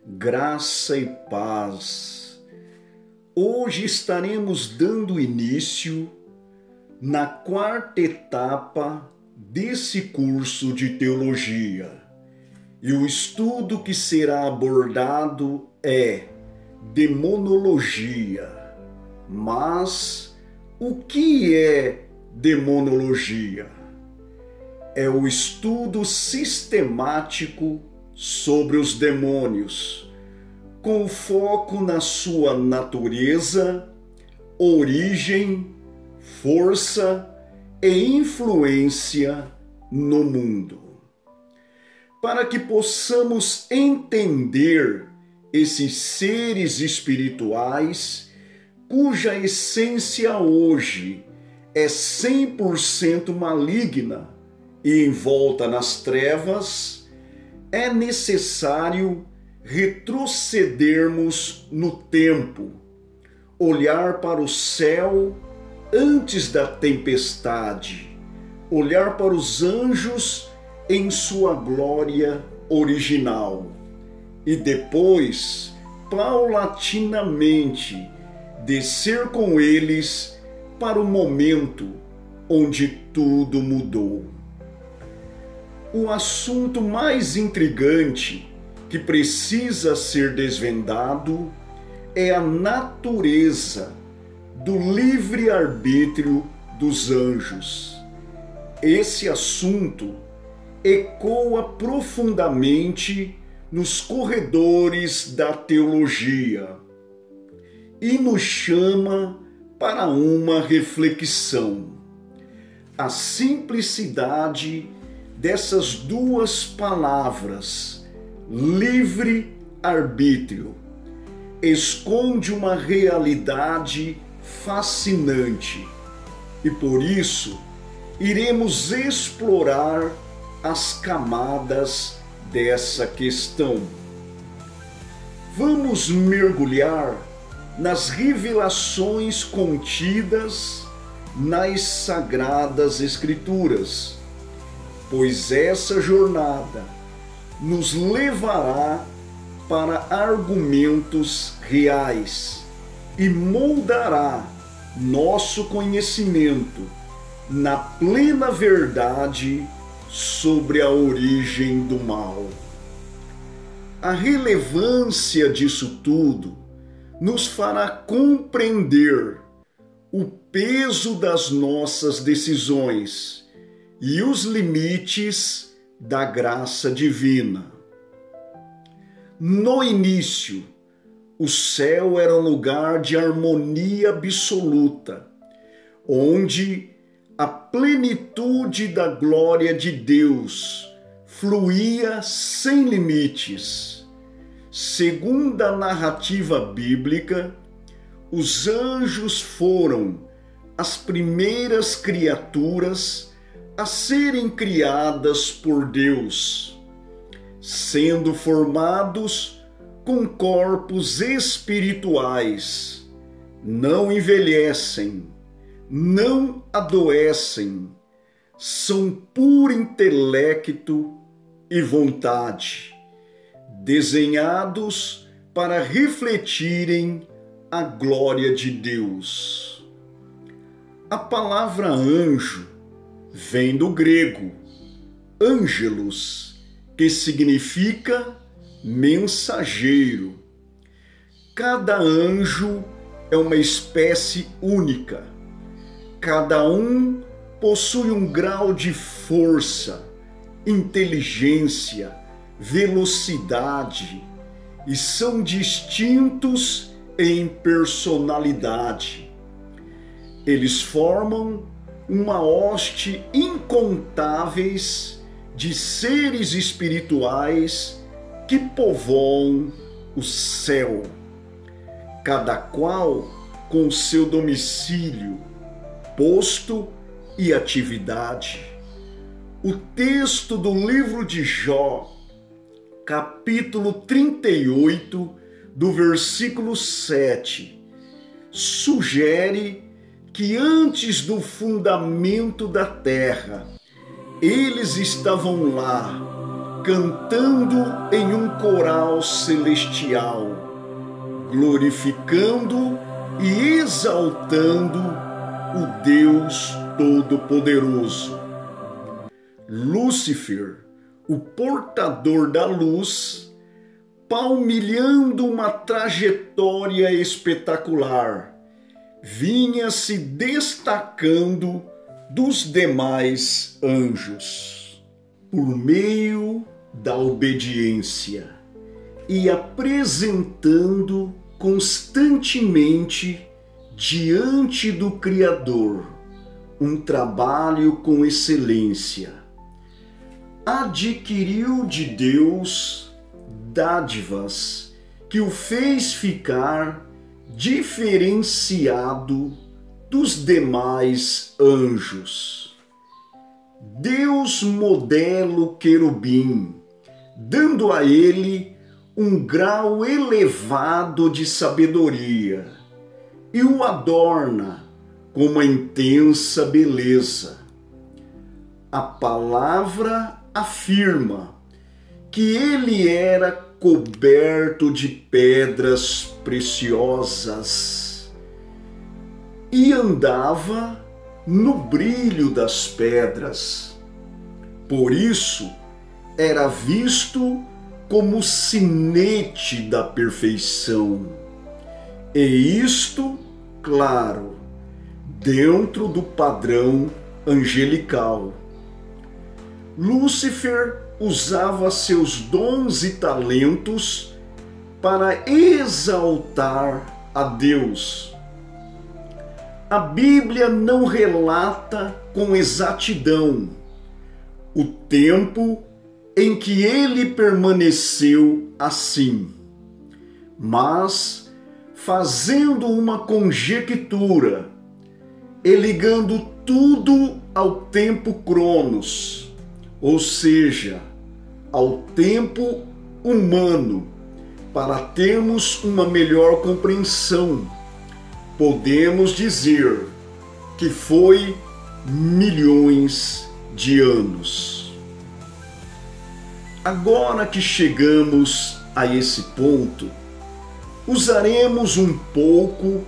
Graça e paz. Hoje estaremos dando início na quarta etapa desse curso de teologia. E o estudo que será abordado é demonologia. Mas o que é demonologia? É o estudo sistemático sobre os demônios, com foco na sua natureza, origem, força e influência no mundo. Para que possamos entender esses seres espirituais, cuja essência hoje é 100% maligna e envolta nas trevas, é necessário retrocedermos no tempo, olhar para o céu antes da tempestade, olhar para os anjos em sua glória original e depois, paulatinamente, descer com eles para o momento onde tudo mudou. O assunto mais intrigante que precisa ser desvendado é a natureza do livre-arbítrio dos anjos. Esse assunto ecoa profundamente nos corredores da teologia e nos chama para uma reflexão. A simplicidade dessas duas palavras, livre-arbítrio, esconde uma realidade fascinante e por isso iremos explorar as camadas dessa questão. Vamos mergulhar nas revelações contidas nas Sagradas Escrituras, pois essa jornada nos levará para argumentos reais e moldará nosso conhecimento na plena verdade sobre a origem do mal. A relevância disso tudo nos fará compreender o peso das nossas decisões e os limites da graça divina. No início, o céu era um lugar de harmonia absoluta, onde a plenitude da glória de Deus fluía sem limites. Segundo a narrativa bíblica, os anjos foram as primeiras criaturas a serem criadas por Deus, sendo formados com corpos espirituais, não envelhecem, não adoecem, são puro intelecto e vontade, desenhados para refletirem a glória de Deus. A palavra anjo vem do grego angelos, que significa mensageiro. Cada anjo é uma espécie única. Cada um possui um grau de força, inteligência, velocidade e são distintos em personalidade. Eles formam uma hoste incontáveis de seres espirituais que povoam o céu, cada qual com seu domicílio, posto e atividade. O texto do livro de Jó, capítulo 38, do versículo 7, sugere que antes do fundamento da terra, eles estavam lá, cantando em um coral celestial, glorificando e exaltando o Deus Todo-Poderoso. Lúcifer, o portador da luz, palmilhando uma trajetória espetacular, vinha se destacando dos demais anjos. Por meio da obediência e apresentando constantemente diante do Criador um trabalho com excelência, adquiriu de Deus dádivas que o fez ficar diferenciado dos demais anjos. Deus modela o querubim, dando a ele um grau elevado de sabedoria, e o adorna com uma intensa beleza. A palavra afirma que ele era coberto de pedras preciosas e andava no brilho das pedras. Por isso, era visto como sinete da perfeição. E isto, claro, dentro do padrão angelical. Lúcifer usava seus dons e talentos para exaltar a Deus. A Bíblia não relata com exatidão o tempo em que ele permaneceu assim, mas fazendo uma conjectura e ligando tudo ao tempo Cronos, ou seja, ao tempo humano, para termos uma melhor compreensão, podemos dizer que foi milhões de anos. Agora que chegamos a esse ponto, usaremos um pouco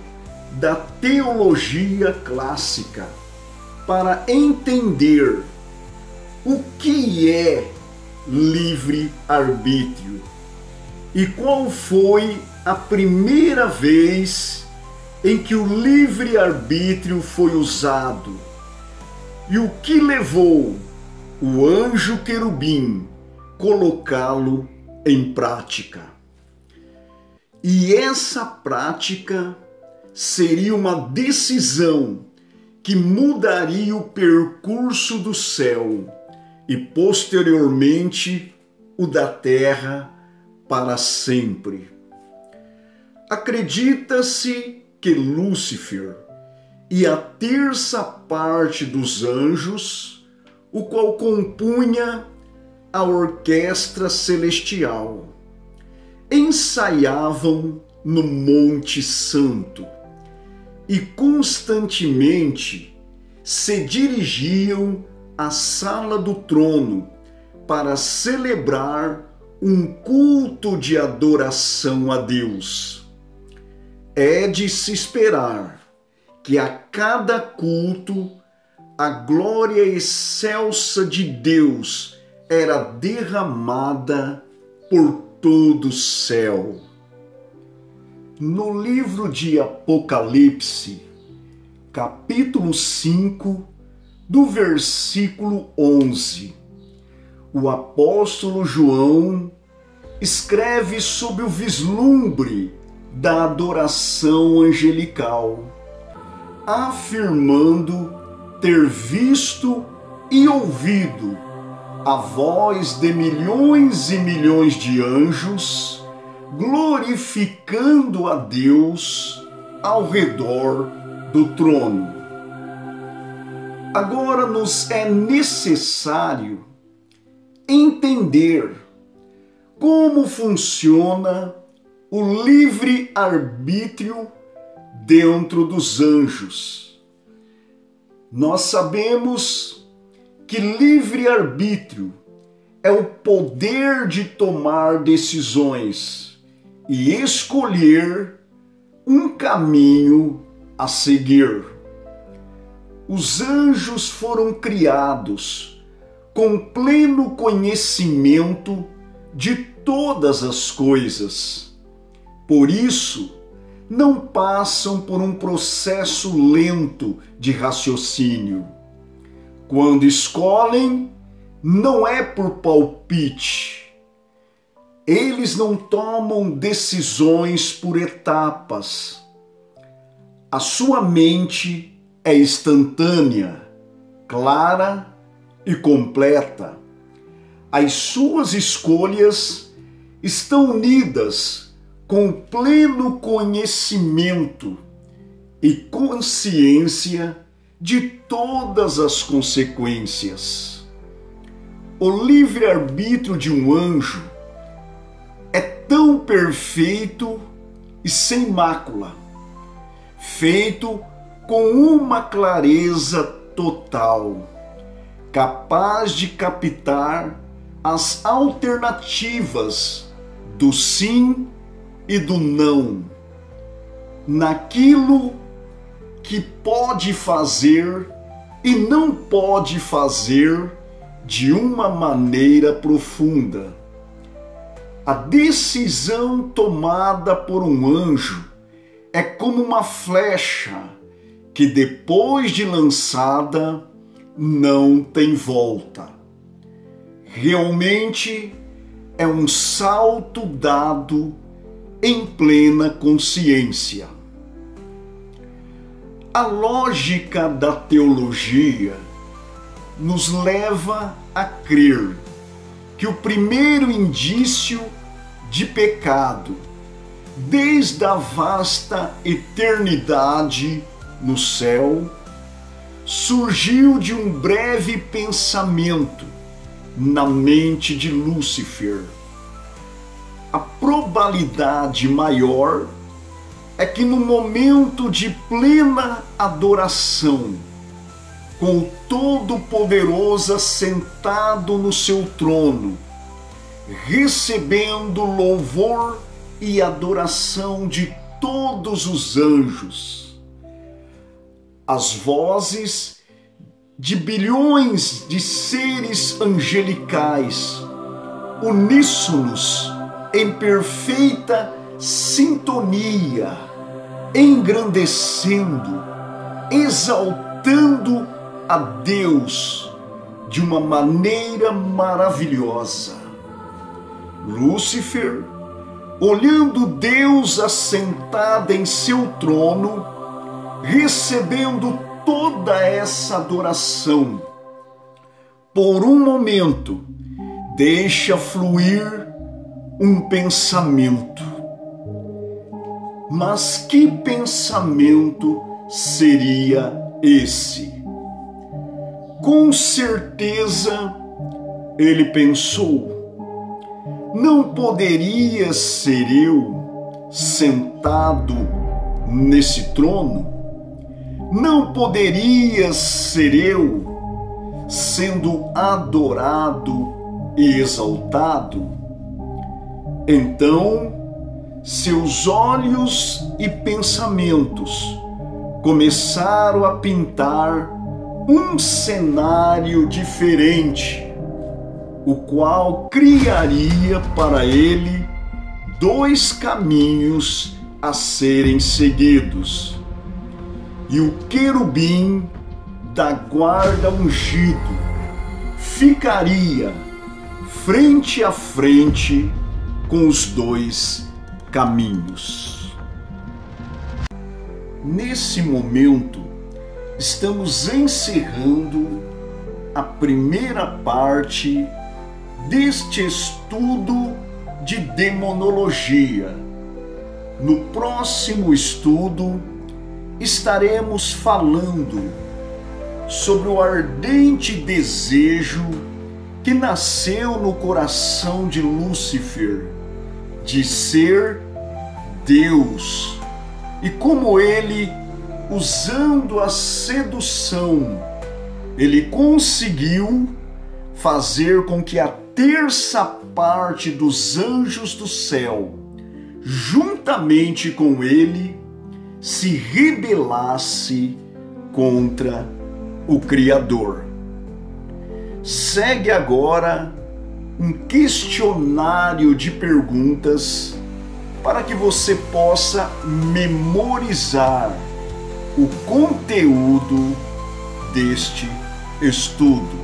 da teologia clássica para entender o que é livre-arbítrio e qual foi a primeira vez em que o livre-arbítrio foi usado e o que levou o anjo querubim colocá-lo em prática. E essa prática seria uma decisão que mudaria o percurso do céu e posteriormente o da terra para sempre. Acredita-se que Lúcifer e a terça parte dos anjos, o qual compunha a orquestra celestial, ensaiavam no Monte Santo e constantemente se dirigiam à sala do trono para celebrar um culto de adoração a Deus. É de se esperar que a cada culto a glória excelsa de Deus era derramada por todo o céu. No livro de Apocalipse, capítulo 5, do versículo 11, o apóstolo João escreve sobre o vislumbre da adoração angelical, afirmando ter visto e ouvido a voz de milhões e milhões de anjos glorificando a Deus ao redor do trono. Agora nos é necessário entender como funciona o livre-arbítrio dentro dos anjos. Nós sabemos que livre-arbítrio é o poder de tomar decisões e escolher um caminho a seguir. Os anjos foram criados com pleno conhecimento de todas as coisas. Por isso, não passam por um processo lento de raciocínio. Quando escolhem, não é por palpite. Eles não tomam decisões por etapas. A sua mente é instantânea, clara e completa. As suas escolhas estão unidas com pleno conhecimento e consciência de todas as consequências. O livre-arbítrio de um anjo é tão perfeito e sem mácula, feito com uma clareza total, capaz de captar as alternativas do sim e do não, naquilo que pode fazer e não pode fazer de uma maneira profunda. A decisão tomada por um anjo é como uma flecha que depois de lançada não tem volta. Realmente é um salto dado em plena consciência. A lógica da teologia nos leva a crer que o primeiro indício de pecado, desde a vasta eternidade no céu, surgiu de um breve pensamento na mente de Lúcifer. A probabilidade maior é que no momento de plena adoração, com o Todo-Poderoso assentado no seu trono, recebendo louvor e adoração de todos os anjos, as vozes de bilhões de seres angelicais, uníssonos em perfeita sintonia, engrandecendo, exaltando a Deus de uma maneira maravilhosa. Lúcifer, olhando Deus assentado em seu trono, recebendo toda essa adoração, por um momento deixa fluir um pensamento. Mas que pensamento seria esse? Com certeza, ele pensou: não poderia ser eu sentado nesse trono? Não poderia ser eu sendo adorado e exaltado? Então, seus olhos e pensamentos começaram a pintar um cenário diferente, o qual criaria para ele dois caminhos a serem seguidos. E o querubim da guarda ungido ficaria frente a frente com os dois caminhos. Nesse momento, estamos encerrando a primeira parte deste estudo de demonologia. No próximo estudo, estaremos falando sobre o ardente desejo que nasceu no coração de Lúcifer de ser Deus, e como ele, usando a sedução, ele conseguiu fazer com que a terça parte dos anjos do céu, juntamente com ele, se rebelasse contra o Criador. Segue agora um questionário de perguntas para que você possa memorizar o conteúdo deste estudo.